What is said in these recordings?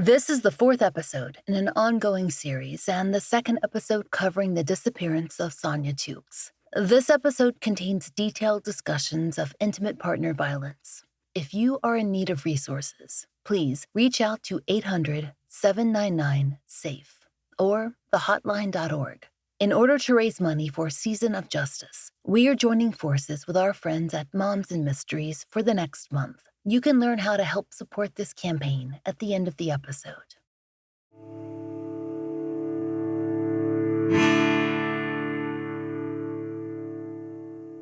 This is the fourth episode in an ongoing series and the second episode covering the disappearance of Sonya Tukes. This episode contains detailed discussions of intimate partner violence. If you are in need of resources, please reach out to 800-799-SAFE or thehotline.org. In order to raise money for Season of Justice, we are joining forces with our friends at Moms and Mysteries for the next month. You can learn how to help support this campaign at the end of the episode.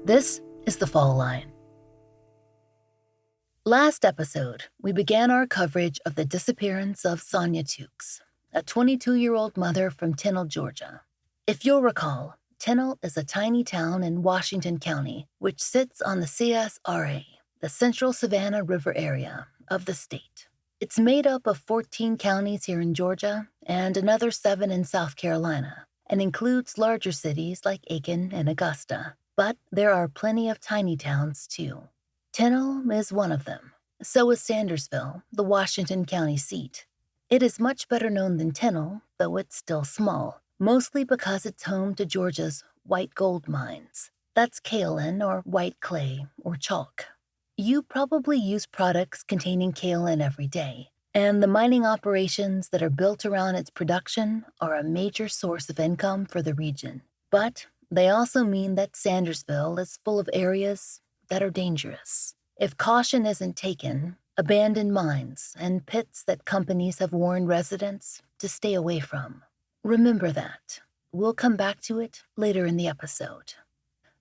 This is The Fall Line. Last episode, we began our coverage of the disappearance of Sonya Tukes, a 22-year-old mother from Tennille, Georgia. If you'll recall, Tennille is a tiny town in Washington County, which sits on the CSRA, the Central Savannah River area of the state. It's made up of 14 counties here in Georgia and another 7 in South Carolina, and includes larger cities like Aiken and Augusta. But there are plenty of tiny towns, too. Tennille is one of them. So is Sandersville, the Washington County seat. It is much better known than Tennille, though it's still small, mostly because it's home to Georgia's white gold mines. That's kaolin, or white clay, or chalk. You probably use products containing kaolin every day, and the mining operations that are built around its production are a major source of income for the region. But they also mean that Sandersville is full of areas that are dangerous. If caution isn't taken, abandoned mines and pits that companies have warned residents to stay away from. Remember that. We'll come back to it later in the episode.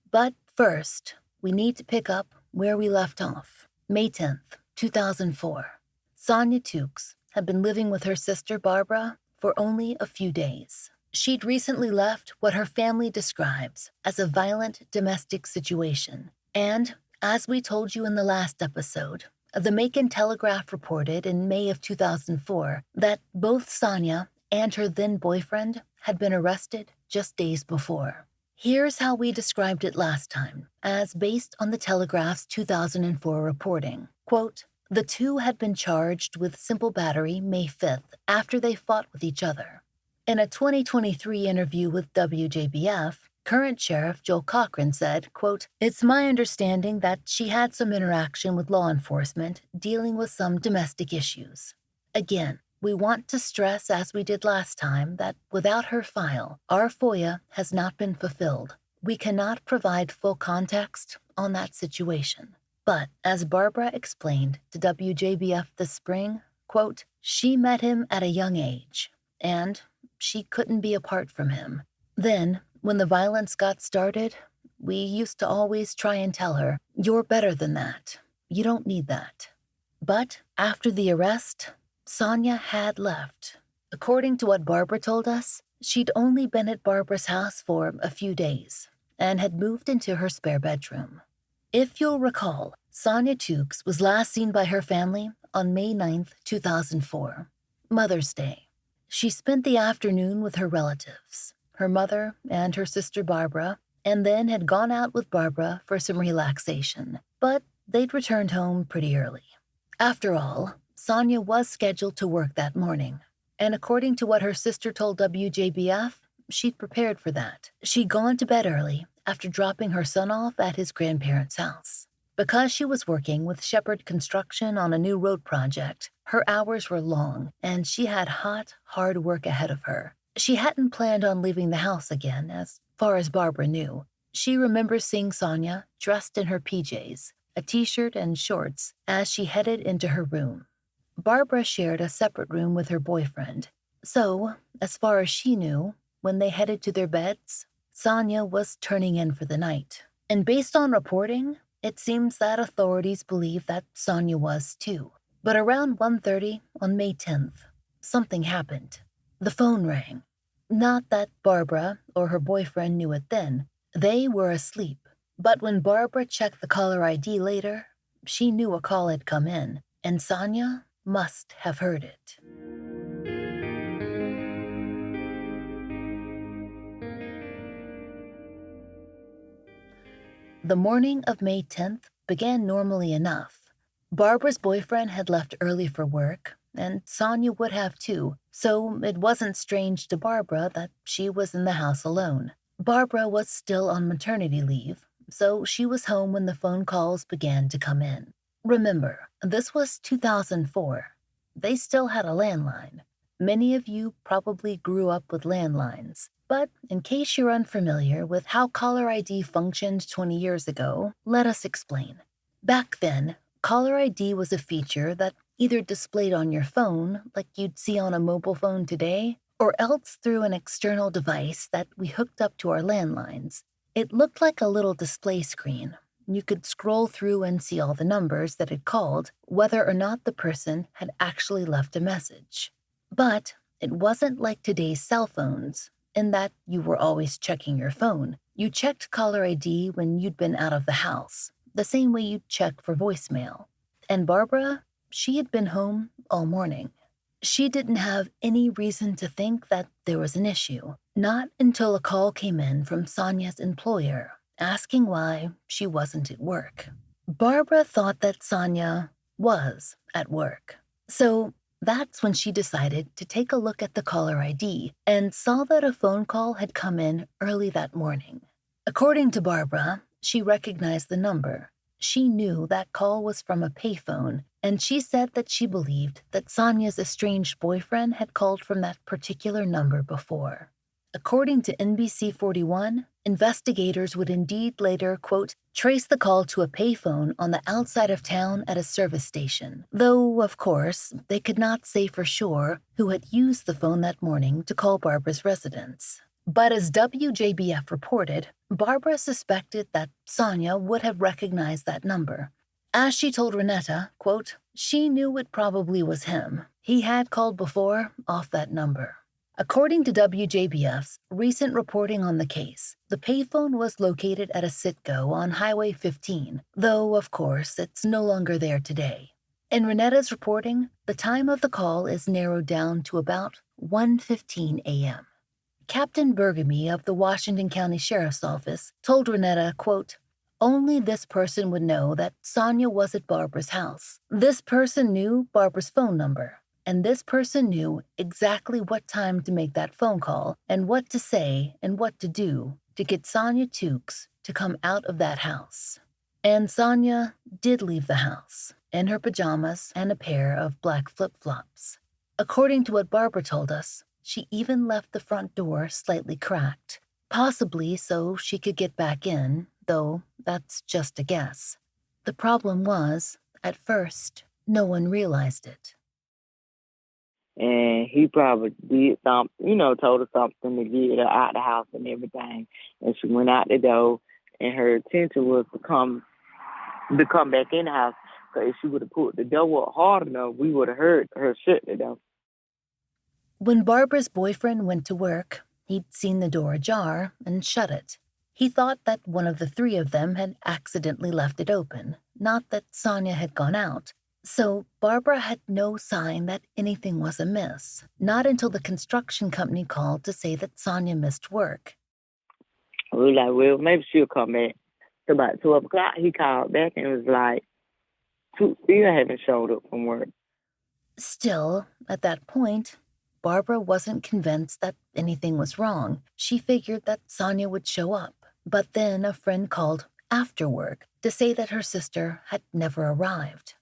But first, we need to pick up where we left off, May 10th, 2004. Sonya Tukes had been living with her sister Barbara for only a few days. She'd recently left what her family describes as a violent domestic situation. And, as we told you in the last episode, the Macon Telegraph reported in May of 2004 that both Sonya and her then-boyfriend had been arrested just days before. Here's how we described it last time, as based on the Telegraph's 2004 reporting. Quote, "The two had been charged with simple battery May 5th after they fought with each other." In a 2023 interview with WJBF, current Sheriff Joel Cochran said, quote, "It's my understanding that she had some interaction with law enforcement dealing with some domestic issues. Again, we want to stress, as we did last time, that without her file, our FOIA has not been fulfilled. We cannot provide full context on that situation. But, as Barbara explained to WJBF this spring, quote, "She met him at a young age, and she couldn't be apart from him. Then, when the violence got started, we used to always try and tell her, 'You're better than that. You don't need that.' But after the arrest, Sonya had left. According to what Barbara told us, she'd only been at Barbara's house for a few days and had moved into her spare bedroom. If you'll recall, Sonya Tukes was last seen by her family on May 9th, 2004, Mother's Day. She spent the afternoon with her relatives, her mother and her sister Barbara, and then had gone out with Barbara for some relaxation, but they'd returned home pretty early. After all, Sonya was scheduled to work that morning, and according to what her sister told WJBF, she'd prepared for that. She'd gone to bed early after dropping her son off at his grandparents' house. Because she was working with Shepherd Construction on a new road project, her hours were long, and she had hot, hard work ahead of her. She hadn't planned on leaving the house again, as far as Barbara knew. She remembers seeing Sonya dressed in her PJs, a t-shirt and shorts, as she headed into her room. Barbara shared a separate room with her boyfriend, so, as far as she knew, when they headed to their beds, Sonya was turning in for the night. And based on reporting, it seems that authorities believe that Sonya was too. But around 1:30 on May 10th, something happened. The phone rang. Not that Barbara or her boyfriend knew it then. They were asleep. But when Barbara checked the caller ID later, she knew a call had come in, and Sonya must have heard it. The morning of May 10th began normally enough. Barbara's boyfriend had left early for work, and Sonya would have too, so it wasn't strange to Barbara that she was in the house alone. Barbara was still on maternity leave, so she was home when the phone calls began to come in. Remember, this was 2004. They still had a landline. Many of you probably grew up with landlines, but in case you're unfamiliar with how caller ID functioned 20 years ago, let us explain. Back then, caller ID was a feature that either displayed on your phone, like you'd see on a mobile phone today, or else through an external device that we hooked up to our landlines. It looked like a little display screen. You could scroll through and see all the numbers that had called, whether or not the person had actually left a message. But it wasn't like today's cell phones, in that you were always checking your phone. You checked caller ID when you'd been out of the house, the same way you'd check for voicemail. And Barbara, she had been home all morning. She didn't have any reason to think that there was an issue, not until a call came in from Sonya's employer, asking why she wasn't at work. Barbara thought that Sonya was at work. So that's when she decided to take a look at the caller ID and saw that a phone call had come in early that morning. According to Barbara, she recognized the number. She knew that call was from a payphone, and she said that she believed that Sonya's estranged boyfriend had called from that particular number before. According to NBC 41, investigators would indeed later, quote, trace the call to a payphone on the outside of town at a service station, though, of course, they could not say for sure who had used the phone that morning to call Barbara's residence. But as WJBF reported, Barbara suspected that Sonya would have recognized that number. As she told Renetta, quote, she knew it probably was him. He had called before off that number. According to WJBF's recent reporting on the case, the payphone was located at a Citgo on Highway 15, though, of course, it's no longer there today. In Renetta's reporting, the time of the call is narrowed down to about 1:15 a.m. Captain Bergamy of the Washington County Sheriff's Office told Renetta, quote, only this person would know that Sonya was at Barbara's house. This person knew Barbara's phone number, and this person knew exactly what time to make that phone call and what to say and what to do to get Sonya Tukes to come out of that house. And Sonya did leave the house in her pajamas and a pair of black flip-flops. According to what Barbara told us, she even left the front door slightly cracked, possibly so she could get back in, though that's just a guess. The problem was, at first, no one realized it. And he probably did something, told her something to get her out the house and everything. And she went out the door, and her intention was to come back in the house. Because if she would have put the door up hard enough, we would have heard her shut the door. When Barbara's boyfriend went to work, he'd seen the door ajar and shut it. He thought that one of the three of them had accidentally left it open, not that Sonya had gone out. So Barbara had no sign that anything was amiss, not until the construction company called to say that Sonya missed work. We were like, well, maybe she'll come back. So about 12 o'clock, he called back and was like, still haven't showed up from work. Still, at that point, Barbara wasn't convinced that anything was wrong. She figured that Sonya would show up. But then a friend called after work to say that her sister had never arrived.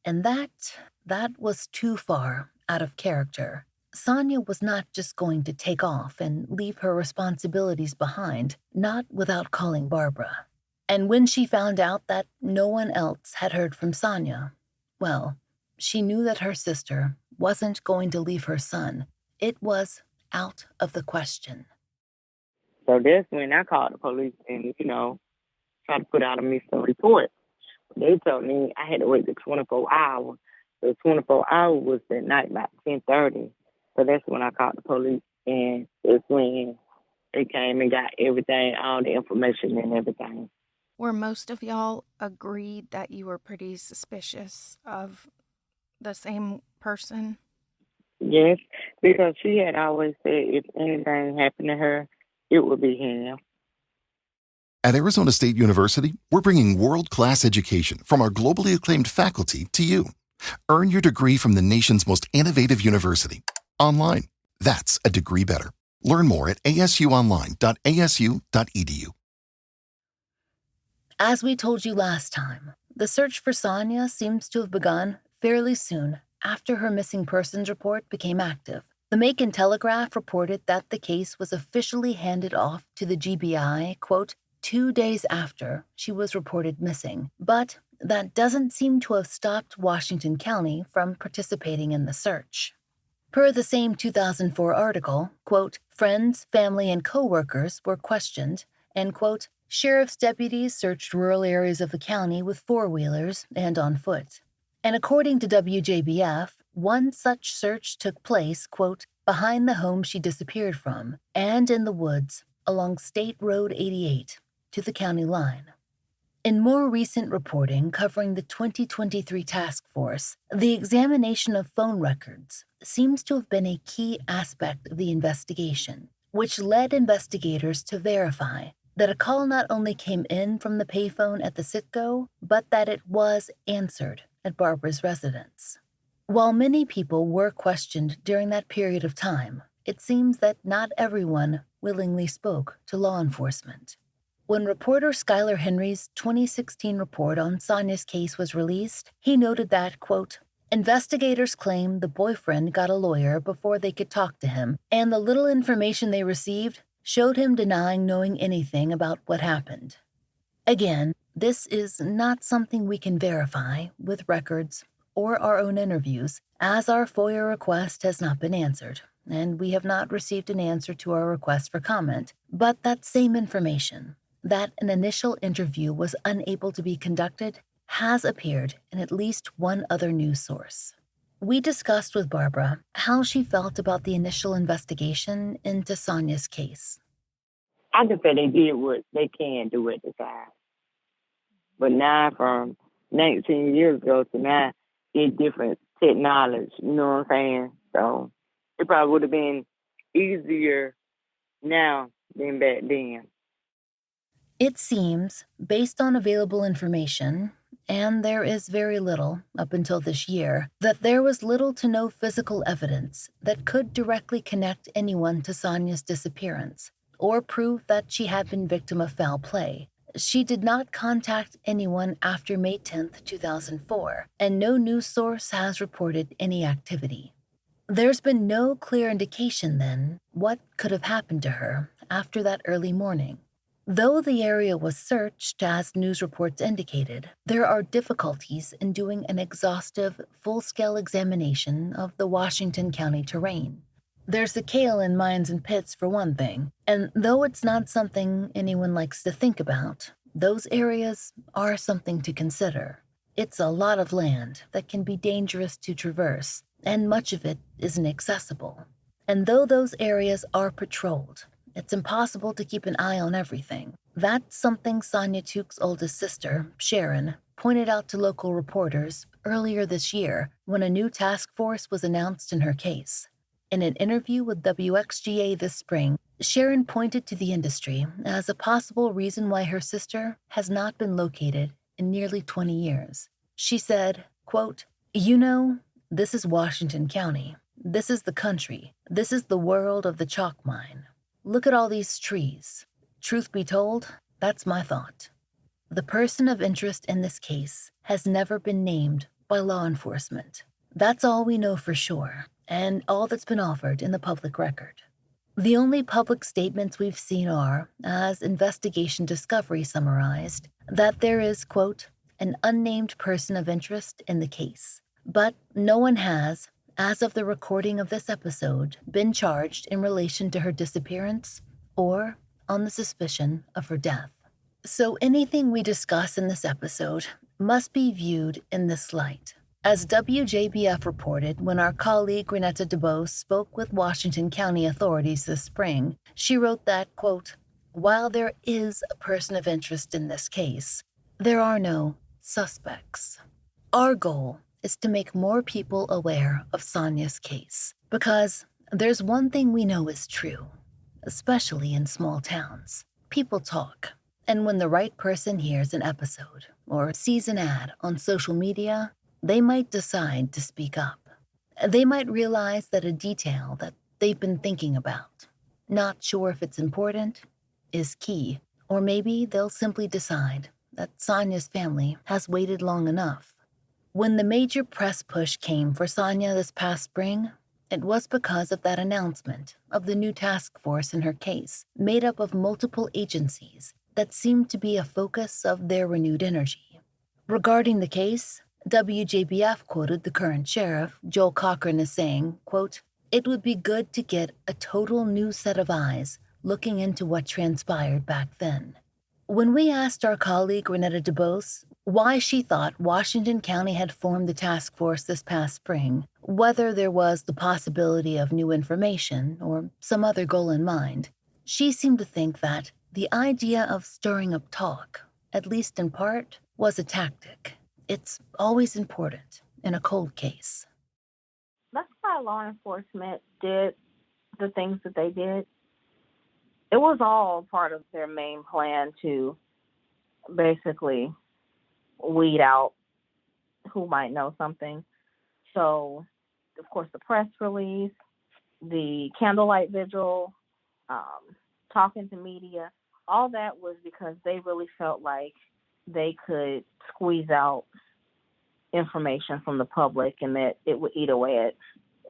And that was too far out of character. Sonya was not just going to take off and leave her responsibilities behind, not without calling Barbara. And when she found out that no one else had heard from Sonya, well, she knew that her sister wasn't going to leave her son. It was out of the question. So that's when I called the police and, tried to put out a missing report. They told me I had to wait the 24 hours. The 24 hours was that night about 10:30. So that's when I called the police, and that's when they came and got everything, all the information and everything. Were most of y'all agreed that you were pretty suspicious of the same person? Yes, because she had always said if anything happened to her, it would be him. At Arizona State University, we're bringing world-class education from our globally acclaimed faculty to you. Earn your degree from the nation's most innovative university. Online. That's a degree better. Learn more at asuonline.asu.edu. As we told you last time, the search for Sonya seems to have begun fairly soon after her missing persons report became active. The Macon Telegraph reported that the case was officially handed off to the GBI, quote, 2 days after she was reported missing. But that doesn't seem to have stopped Washington County from participating in the search. Per the same 2004 article, quote, friends, family, and co-workers were questioned, and, quote, sheriff's deputies searched rural areas of the county with four-wheelers and on foot. And according to WJBF, one such search took place, quote, behind the home she disappeared from and in the woods along State Road 88 to the county line. In more recent reporting covering the 2023 task force, the examination of phone records seems to have been a key aspect of the investigation, which led investigators to verify that a call not only came in from the payphone at the Citgo, but that it was answered at Barbara's residence. While many people were questioned during that period of time, it seems that not everyone willingly spoke to law enforcement. When reporter Skylar Henry's 2016 report on Sonya's case was released, he noted that, quote, investigators claim the boyfriend got a lawyer before they could talk to him, and the little information they received showed him denying knowing anything about what happened. Again, this is not something we can verify with records or our own interviews, as our FOIA request has not been answered, and we have not received an answer to our request for comment. But that same information, that an initial interview was unable to be conducted, has appeared in at least one other news source. We discussed with Barbara how she felt about the initial investigation into Sonya's case. I can say they did what they can do at the time. But now, from 19 years ago to now, it's different technology, you know what I'm saying? So it probably would have been easier now than back then. It seems, based on available information, and there is very little up until this year, that there was little to no physical evidence that could directly connect anyone to Sonya's disappearance or prove that she had been victim of foul play. She did not contact anyone after May 10, 2004, and no news source has reported any activity. There's been no clear indication, then, what could have happened to her after that early morning. Though the area was searched, as news reports indicated, there are difficulties in doing an exhaustive, full-scale examination of the Washington County terrain. There's the kale in mines and pits, for one thing, and though it's not something anyone likes to think about, those areas are something to consider. It's a lot of land that can be dangerous to traverse, and much of it isn't accessible. And though those areas are patrolled, it's impossible to keep an eye on everything. That's something Sonya Tukes' oldest sister, Sharon, pointed out to local reporters earlier this year when a new task force was announced in her case. In an interview with WXGA this spring, Sharon pointed to the industry as a possible reason why her sister has not been located in nearly 20 years. She said, quote, this is Washington County. This is the country. This is the world of the chalk mine. Look at all these trees. Truth be told, that's my thought. The person of interest in this case has never been named by law enforcement. That's all we know for sure, and all that's been offered in the public record. The only public statements we've seen are, as investigation discovery summarized, that there is, quote, an unnamed person of interest in the case. But no one has, as of the recording of this episode, been charged in relation to her disappearance or on the suspicion of her death. So anything we discuss in this episode must be viewed in this light. As WJBF reported when our colleague Renetta DeBose spoke with Washington County authorities this spring, she wrote that, quote, while there is a person of interest in this case, there are no suspects. Our goal is to make more people aware of Sonya's case, because there's one thing we know is true, especially in small towns. People talk, and when the right person hears an episode or sees an ad on social media, they might decide to speak up. They might realize that a detail that they've been thinking about, not sure if it's important, is key. Or maybe they'll simply decide that Sonya's family has waited long enough. When the major press push came for Sonya this past spring, it was because of that announcement of the new task force in her case, made up of multiple agencies that seemed to be a focus of their renewed energy. Regarding the case, WJBF quoted the current sheriff, Joel Cochran, as saying, quote, "It would be good to get a total new set of eyes looking into what transpired back then." When we asked our colleague Renetta DeBose why she thought Washington County had formed the task force this past spring, whether there was the possibility of new information or some other goal in mind, she seemed to think that the idea of stirring up talk, at least in part, was a tactic. It's always important in a cold case. That's why law enforcement did the things that they did. It was all part of their main plan to basically weed out who might know something. So, of course, the press release, the candlelight vigil, talking to media, all that was because they really felt like they could squeeze out information from the public and that it would eat away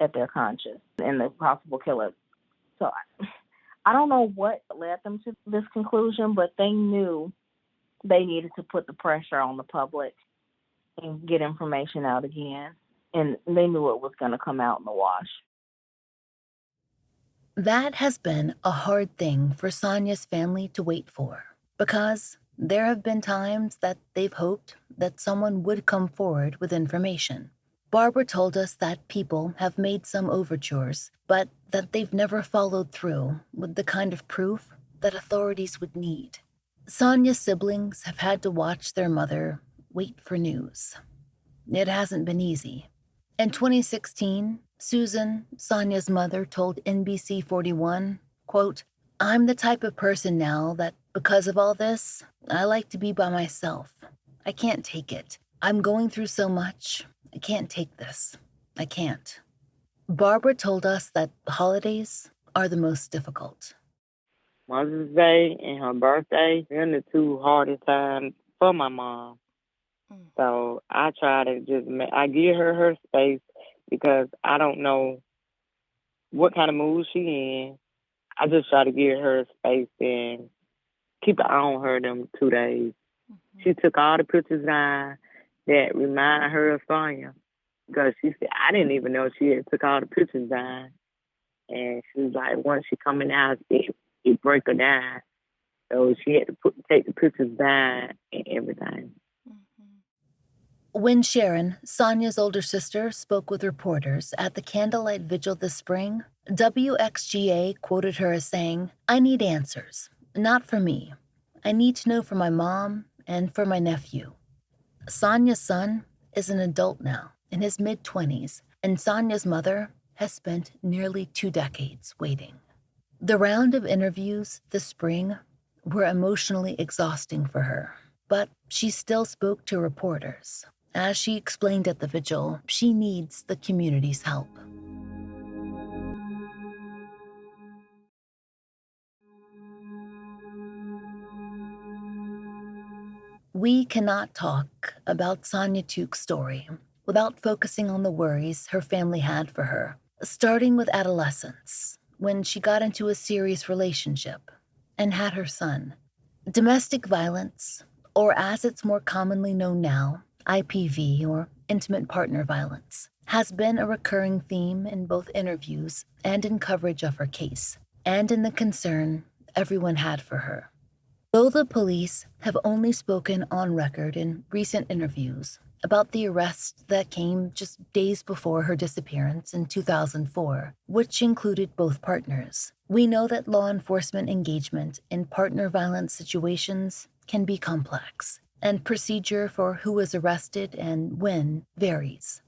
at their conscience and the possible killer. So I don't know what led them to this conclusion, but they knew they needed to put the pressure on the public and get information out again. And they knew it was going to come out in the wash. That has been a hard thing for Sonya's family to wait for, because there have been times that they've hoped that someone would come forward with information. Barbara told us that people have made some overtures, but that they've never followed through with the kind of proof that authorities would need. Sonya's siblings have had to watch their mother wait for news. It hasn't been easy. In 2016, Susan, Sonya's mother, told NBC 41, quote, "I'm the type of person now that because of all this, I like to be by myself. I can't take it. I'm going through so much. I can't take this. I can't." Barbara told us that the holidays are the most difficult. Mother's Day and her birthday, they're the two hardest times for my mom. So I try to I give her space because I don't know what kind of mood she in. I just try to give her space and keep an eye on her them 2 days. Mm-hmm. She took all the pictures down that remind her of Sonya, because she said, I didn't even know she had took all the pictures down. And she was like, once she come in the house, it break her down. So she had to take the pictures down and everything. When Sharon, Sonya's older sister, spoke with reporters at the candlelight vigil this spring, WXGA quoted her as saying, "I need answers, not for me. I need to know for my mom and for my nephew." Sonya's son is an adult now, in his mid-20s, and Sonya's mother has spent nearly 2 decades waiting. The round of interviews this spring were emotionally exhausting for her, but she still spoke to reporters. As she explained at the vigil, she needs the community's help. We cannot talk about Sonya Tukes' story without focusing on the worries her family had for her, starting with adolescence, when she got into a serious relationship and had her son. Domestic violence, or as it's more commonly known now, IPV, or intimate partner violence, has been a recurring theme in both interviews and in coverage of her case, and in the concern everyone had for her. Though the police have only spoken on record in recent interviews about the arrest that came just days before her disappearance in 2004, which included both partners, we know that law enforcement engagement in partner violence situations can be complex, and procedure for who is arrested and when varies.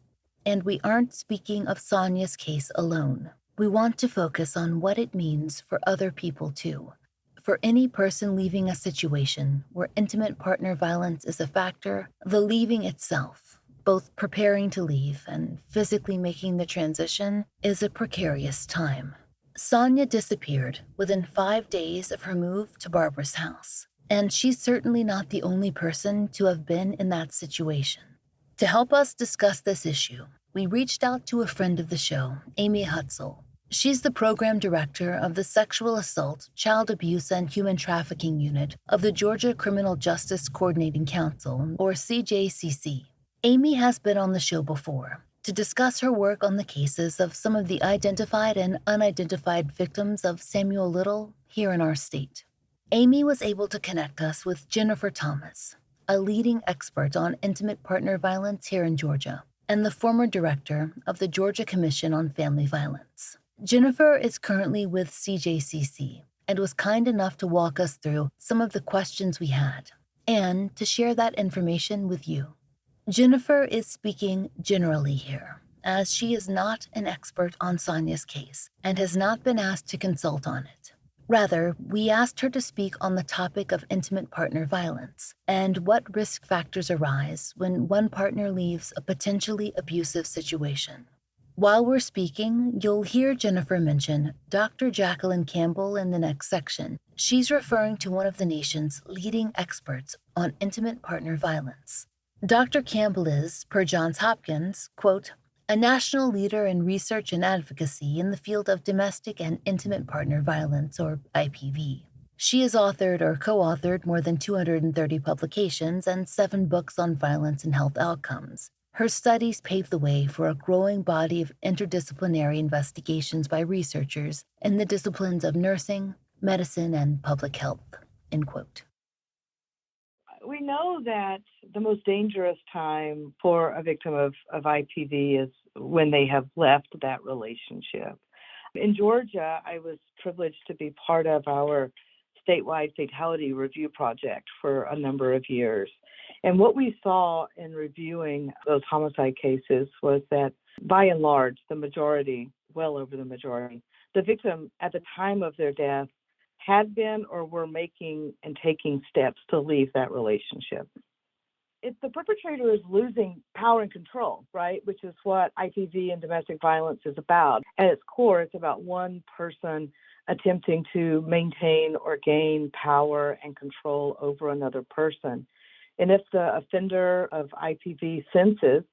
And we aren't speaking of Sonya's case alone. We want to focus on what it means for other people too. For any person leaving a situation where intimate partner violence is a factor, the leaving itself Both preparing to leave and physically making the transition is a precarious time. Sonya disappeared within 5 days of her move to Barbara's house, and she's certainly not the only person to have been in that situation. To help us discuss this issue, we reached out to a friend of the show, Amy Hutzel. She's the program director of the Sexual Assault, Child Abuse, and Human Trafficking Unit of the Georgia Criminal Justice Coordinating Council, or CJCC. Amy has been on the show before to discuss her work on the cases of some of the identified and unidentified victims of Samuel Little here in our state. Amy was able to connect us with Jennifer Thomas, a leading expert on intimate partner violence here in Georgia, and the former director of the Georgia Commission on Family Violence. Jennifer is currently with CJCC and was kind enough to walk us through some of the questions we had and to share that information with you. Jennifer is speaking generally here, as she is not an expert on Sonya's case and has not been asked to consult on it. Rather, we asked her to speak on the topic of intimate partner violence and what risk factors arise when one partner leaves a potentially abusive situation. While we're speaking, you'll hear Jennifer mention Dr. Jacqueline Campbell in the next section. She's referring to one of the nation's leading experts on intimate partner violence. Dr. Campbell is, per Johns Hopkins, quote, a national leader in research and advocacy in the field of domestic and intimate partner violence, or IPV. She has authored or co-authored more than 230 publications and 7 books on violence and health outcomes. Her studies pave the way for a growing body of interdisciplinary investigations by researchers in the disciplines of nursing, medicine, and public health, end quote. We know that the most dangerous time for a victim of IPV is when they have left that relationship. In Georgia, I was privileged to be part of our statewide fatality review project for a number of years. And what we saw in reviewing those homicide cases was that, by and large, the majority, well over the majority, the victim at the time of their death had been or were making and taking steps to leave that relationship. If the perpetrator is losing power and control, right, which is what IPV and domestic violence is about. At its core, it's about one person attempting to maintain or gain power and control over another person. And if the offender of IPV senses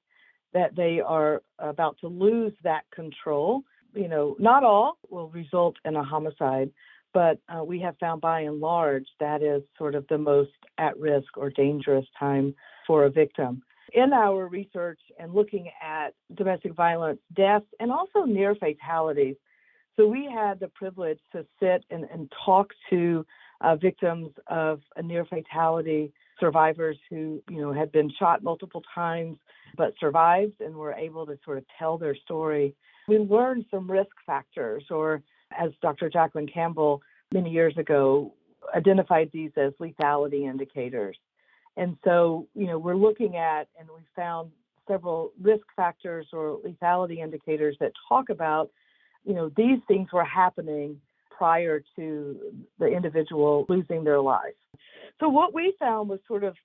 that they are about to lose that control, not all will result in a homicide, but we have found by and large that is sort of the most at-risk or dangerous time for a victim. In our research and looking at domestic violence deaths and also near fatalities, so we had the privilege to sit and talk to victims of a near fatality, survivors who, had been shot multiple times but survived and were able to sort of tell their story. We learned some risk factors, or as Dr. Jacqueline Campbell many years ago identified these as lethality indicators. And so, we're looking at, and we found several risk factors or lethality indicators that talk about, these things were happening prior to the individual losing their life. So what we found was sort of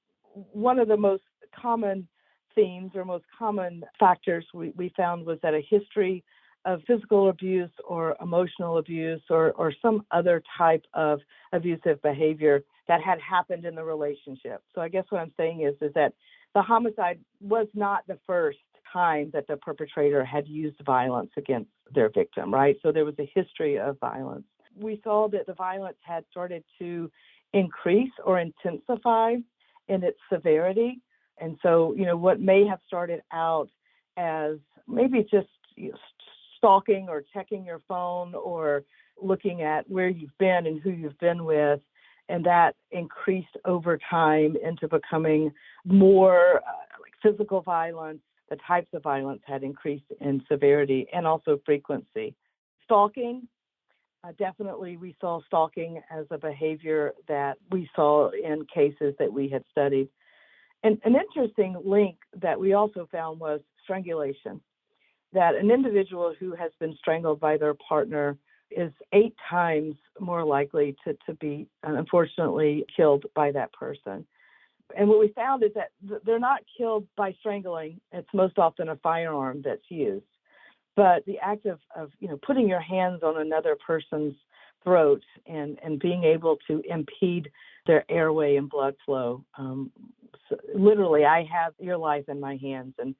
one of the most common themes or most common factors we found was that a history of physical abuse or emotional abuse or some other type of abusive behavior that had happened in the relationship. So I guess what I'm saying is that the homicide was not the first time that the perpetrator had used violence against their victim, right? So there was a history of violence. We saw that the violence had started to increase or intensify in its severity. And so, what may have started out as maybe just stalking or checking your phone or looking at where you've been and who you've been with, and that increased over time into becoming more like physical violence. The types of violence had increased in severity and also frequency. Stalking, definitely we saw stalking as a behavior that we saw in cases that we had studied. And an interesting link that we also found was strangulation, that an individual who has been strangled by their partner is 8 times more likely to be, unfortunately, killed by that person. And what we found is that they're not killed by strangling. It's most often a firearm that's used. But the act of putting your hands on another person's throat and being able to impede their airway and blood flow. So literally, I have your life in my hands. And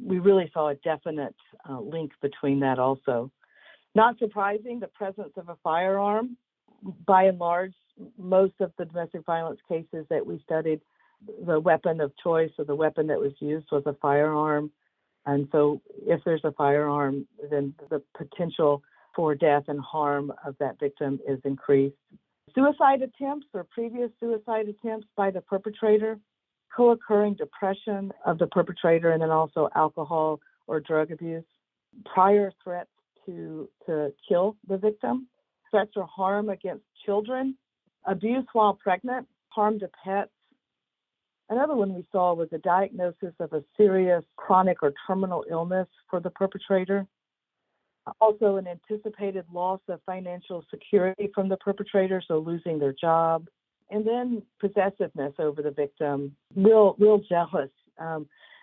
we really saw a definite link between that also. Not surprising, the presence of a firearm, by and large, most of the domestic violence cases that we studied, the weapon of choice or the weapon that was used was a firearm. And so if there's a firearm, then the potential for death and harm of that victim is increased. Suicide attempts or previous suicide attempts by the perpetrator, co-occurring depression of the perpetrator, and then also alcohol or drug abuse, prior threats to kill the victim, threats or harm against children, abuse while pregnant, harm to pets. Another one we saw was a diagnosis of a serious chronic or terminal illness for the perpetrator. Also, an anticipated loss of financial security from the perpetrator, so losing their job. And then possessiveness over the victim, real jealous.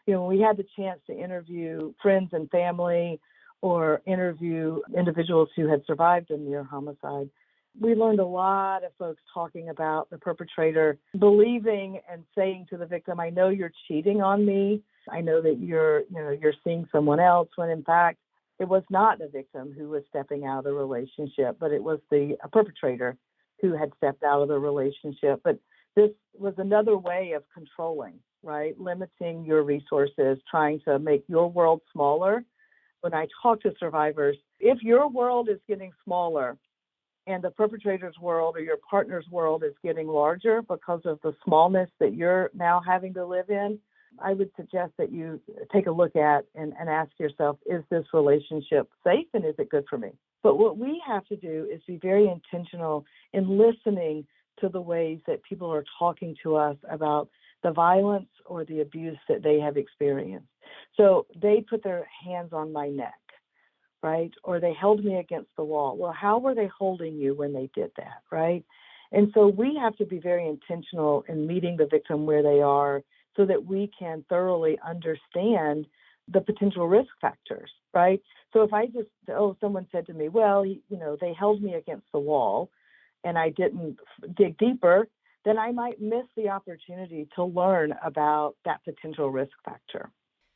When we had the chance to interview friends and family or interview individuals who had survived a near homicide, we learned a lot of folks talking about the perpetrator believing and saying to the victim, I know you're cheating on me. I know that you're seeing someone else, when in fact, it was not the victim who was stepping out of the relationship, but it was the perpetrator who had stepped out of the relationship. But this was another way of controlling, right? Limiting your resources, trying to make your world smaller. When I talk to survivors, if your world is getting smaller and the perpetrator's world or your partner's world is getting larger because of the smallness that you're now having to live in, I would suggest that you take a look at and ask yourself, is this relationship safe and is it good for me? But what we have to do is be very intentional in listening to the ways that people are talking to us about the violence or the abuse that they have experienced. So they put their hands on my neck, right? Or they held me against the wall. Well, how were they holding you when they did that, right? And so we have to be very intentional in meeting the victim where they are so that we can thoroughly understand the potential risk factors, right? So if I just, someone said to me, well, they held me against the wall and I didn't dig deeper, then I might miss the opportunity to learn about that potential risk factor.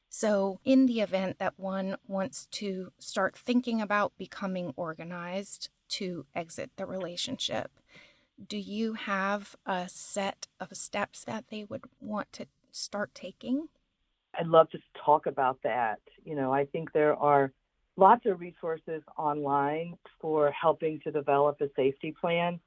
So in the event that one wants to start thinking about becoming organized to exit the relationship, do you have a set of steps that they would want to start taking? I'd love to talk about that. I think there are lots of resources online for helping to develop a safety plan.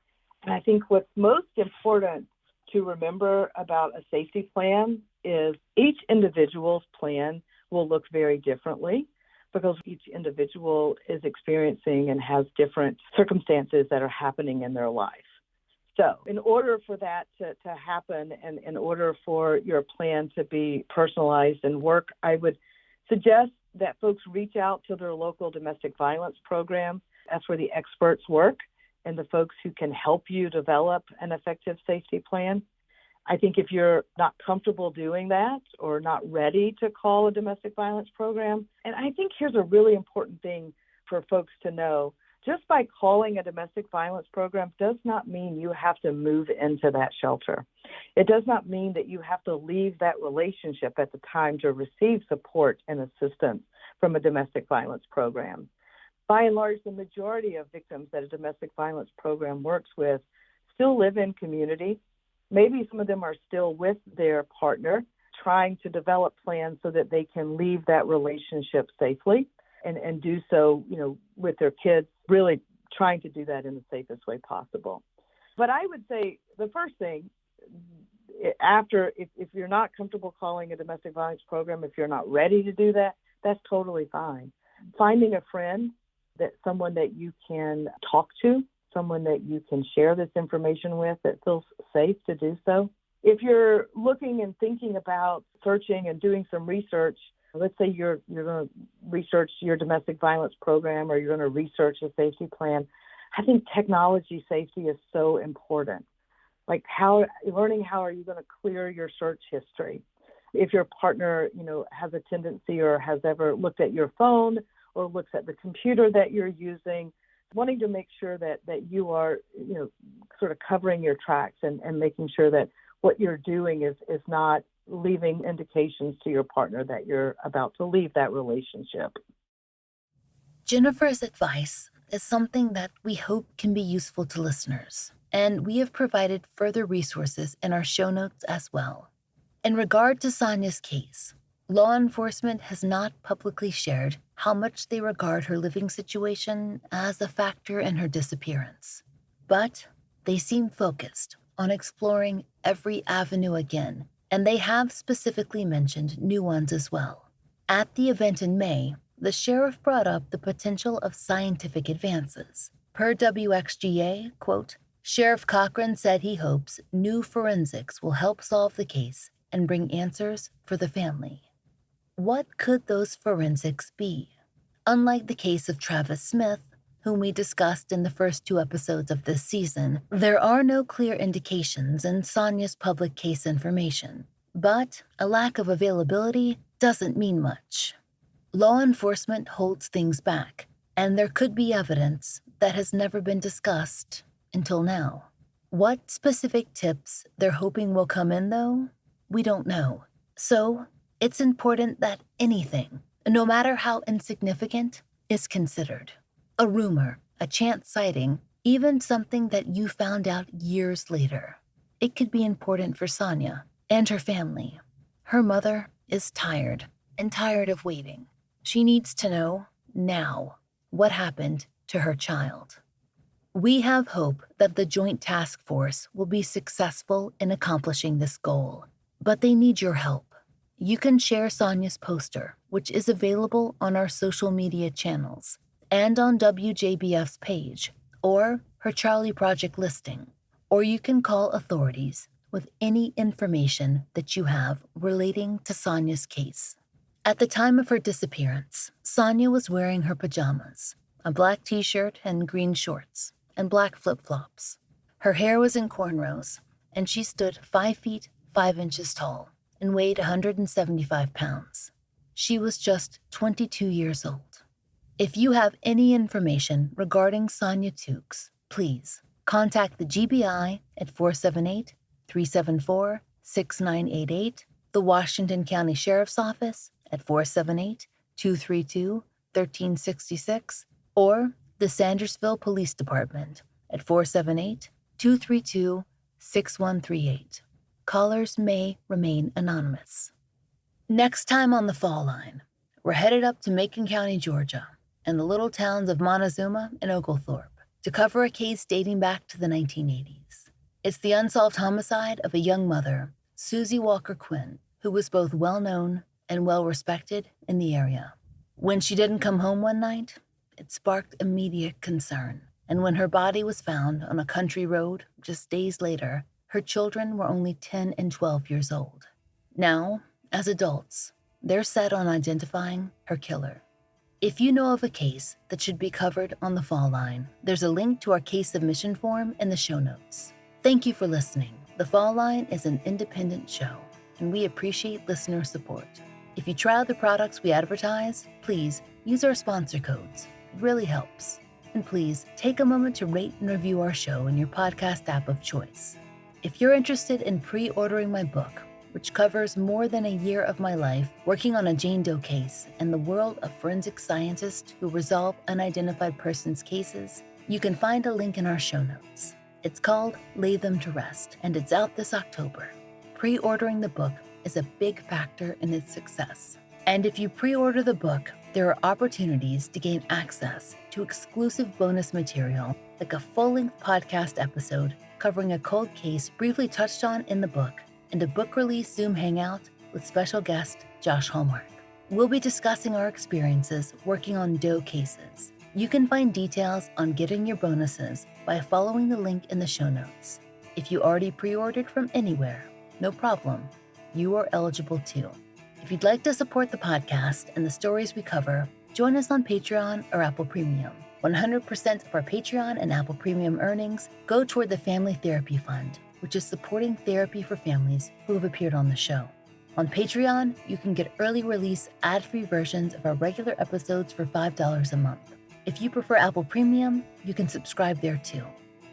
And I think what's most important to remember about a safety plan is each individual's plan will look very differently because each individual is experiencing and has different circumstances that are happening in their life. So in order for that to happen and in order for your plan to be personalized and work, I would suggest that folks reach out to their local domestic violence program. That's where the experts work and the folks who can help you develop an effective safety plan. I think if you're not comfortable doing that or not ready to call a domestic violence program, and I think here's a really important thing for folks to know, just by calling a domestic violence program does not mean you have to move into that shelter. It does not mean that you have to leave that relationship at the time to receive support and assistance from a domestic violence program. By and large, the majority of victims that a domestic violence program works with still live in community. Maybe some of them are still with their partner, trying to develop plans so that they can leave that relationship safely and do so, with their kids, really trying to do that in the safest way possible. But I would say the first thing, if you're not comfortable calling a domestic violence program, if you're not ready to do that, that's totally fine. Finding a friend, someone that you can talk to, someone that you can share this information with that feels safe to do so. If you're looking and thinking about searching and doing some research, let's say you're going to research your domestic violence program or you're going to research a safety plan, I think technology safety is so important. like learning how are you going to clear your search history. If your partner, has a tendency or has ever looked at your phone or looks at the computer that you're using, wanting to make sure that you are, sort of covering your tracks and making sure that what you're doing is not leaving indications to your partner that you're about to leave that relationship. Jennifer's advice is something that we hope can be useful to listeners, and we have provided further resources in our show notes as well. In regard to Sonya's case, law enforcement has not publicly shared how much they regard her living situation as a factor in her disappearance, but they seem focused on exploring every avenue again, and they have specifically mentioned new ones as well. At the event in May, the sheriff brought up the potential of scientific advances. Per WXGA, quote, Sheriff Cochran said he hopes new forensics will help solve the case and bring answers for the family. What could those forensics be? Unlike the case of Travis Smith, whom we discussed in the first 2 episodes of this season, there are no clear indications in Sonya's public case information. But a lack of availability doesn't mean much. Law enforcement holds things back, and there could be evidence that has never been discussed until now. What specific tips they're hoping will come in, though, we don't know. So, it's important that anything, no matter how insignificant, is considered. A rumor, a chance sighting, even something that you found out years later. It could be important for Sonya and her family. Her mother is tired and tired of waiting. She needs to know, now, what happened to her child. We have hope that the Joint Task Force will be successful in accomplishing this goal, but they need your help. You can share Sonya's poster, which is available on our social media channels and on WJBF's page, or her Charlie Project listing, or you can call authorities with any information that you have relating to Sonya's case. At the time of her disappearance, Sonya was wearing her pajamas, a black t-shirt and green shorts, and black flip-flops. Her hair was in cornrows, and she stood 5 feet 5 inches tall and weighed 175 pounds. She was just 22 years old. If you have any information regarding Sonya Tukes, please contact the GBI at 478-374-6988, the Washington County Sheriff's Office at 478-232-1366, or the Sandersville Police Department at 478-232-6138. Callers may remain anonymous. Next time on The Fall Line, we're headed up to Macon County, Georgia, and the little towns of Montezuma and Oglethorpe to cover a case dating back to the 1980s. It's the unsolved homicide of a young mother, Susie Walker Quinn, who was both well-known and well-respected in the area. When she didn't come home one night, it sparked immediate concern, and when her body was found on a country road just days later, her children were only 10 and 12 years old. Now, as adults, they're set on identifying her killer. If you know of a case that should be covered on The Fall Line, there's a link to our case submission form in the show notes. Thank you for listening. The Fall Line is an independent show, and we appreciate listener support. If you try the products we advertise, please use our sponsor codes. It really helps. And please take a moment to rate and review our show in your podcast app of choice. If you're interested in pre-ordering my book, which covers more than a year of my life working on a Jane Doe case and the world of forensic scientists who resolve unidentified persons cases, you can find a link in our show notes. It's called Lay Them to Rest, and it's out this October. Pre-ordering the book is a big factor in its success. And if you pre-order the book, there are opportunities to gain access to exclusive bonus material, like a full-length podcast episode covering a cold case briefly touched on in the book, and a book release Zoom hangout with special guest Josh Hallmark. We'll be discussing our experiences working on Doe cases. You can find details on getting your bonuses by following the link in the show notes. If you already pre-ordered from anywhere, no problem. You are eligible too. If you'd like to support the podcast and the stories we cover, join us on Patreon or Apple Premium. 100% of our Patreon and Apple Premium earnings go toward the Family Therapy Fund, which is supporting therapy for families who have appeared on the show. On Patreon, you can get early release ad-free versions of our regular episodes for $5 a month. If you prefer Apple Premium, you can subscribe there too.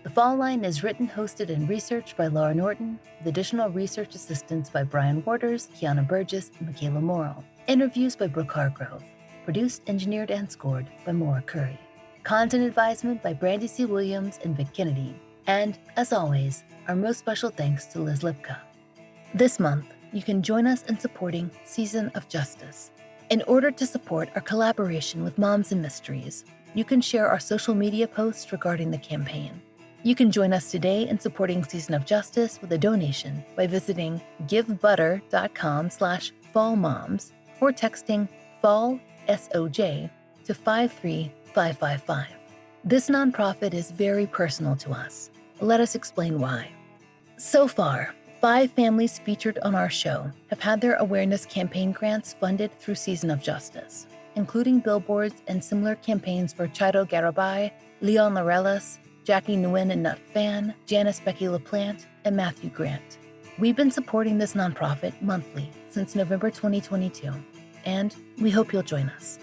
The Fall Line is written, hosted, and researched by Laura Norton, with additional research assistance by Brian Waters, Kiana Burgess, and Michaela Morrill. Interviews by Brooke Hargrove. Produced, engineered, and scored by Maura Curry. Content advisement by Brandy C. Williams and Vic Kennedy. And, as always, our most special thanks to Liz Lipka. This month, you can join us in supporting Season of Justice. In order to support our collaboration with Moms and Mysteries, you can share our social media posts regarding the campaign. You can join us today in supporting Season of Justice with a donation by visiting givebutter.com/fallmoms or texting FALL SOJ to 53555. This nonprofit is very personal to us. Let us explain why. So far, 5 families featured on our show have had their awareness campaign grants funded through Season of Justice, including billboards and similar campaigns for Chado Garibay, Leon Laurelis, Jackie Nguyen and Nut Fan, Janice Becky LaPlante, and Matthew Grant. We've been supporting this nonprofit monthly since November 2022, and we hope you'll join us.